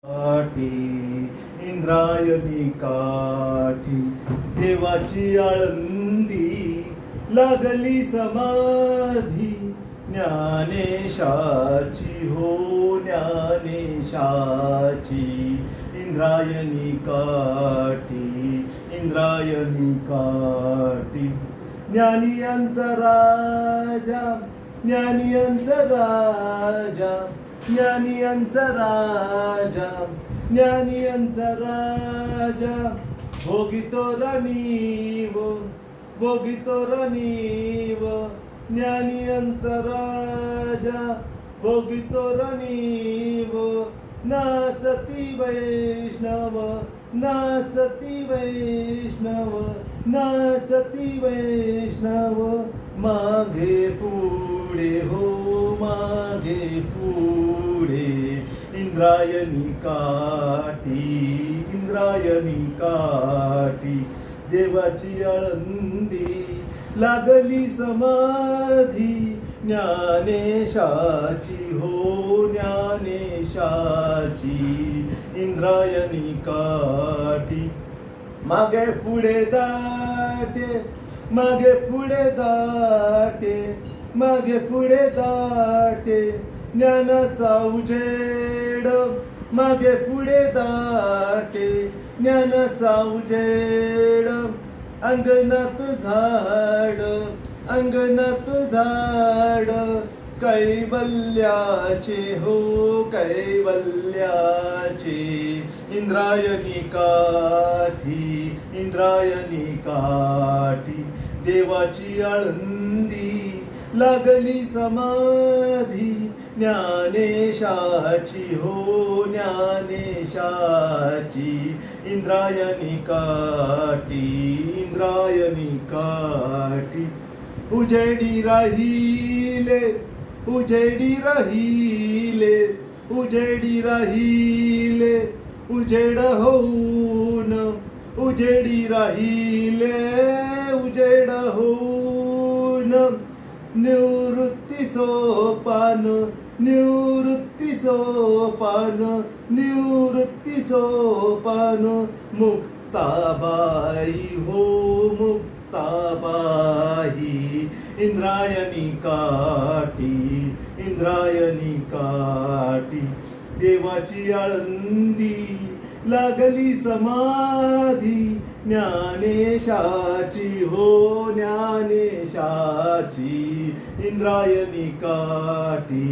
काठी इंद्रायणी काठी देवाची आळंदी लागली समाधी ज्ञानेशाची हो ज्ञानेशाची इंद्रायणी इंद्रायणी काठी ज्ञानियांचा राजा ज्ञानियांचा राजा ज्ञानियांचा राजा ज्ञानियांचा राजा भोगितो रणीव भोगितो रणीव ज्ञानियांचा राजा भोगितो रणीव नाचती वैष्णव नाचती वैष्णव नाचती वैष्णव मागे पुढे हो मागे पुढे इंद्रायणी काठी देवाची आळंदी लागली समाधी ज्ञानेशाची हो ज्ञानेशाची इंद्रायणी काठी मागे पुढे दाटे मागे पुढे दाटे मागे पुढे दाटे ज्ञानाचा उजेड मागे पुढे दाटे ज्ञानाचा उजेड अंगणात झाड अंगणात झाड कैवल्याचे हो कैवल्याचे इंद्रायणी काठी देवाची आळंदी लागली समाधी ज्ञानेशाची हो ज्ञानेशाची इंद्रायणी काठी उजेडी राहिले उजेडी राहिले उजेडी राहिले उजेड होऊन उजेडी राहिले उजेड होऊन निवृत्ती सोपान निवृत्ती सोपान निवृत्ती सोपान मुक्ताबाई हो मुक्ताबाई इंद्रायणी काठी देवाची आळंदी लागली समाधी ज्ञानेशाची हो ज्ञानेशाची इंद्रायणी काठी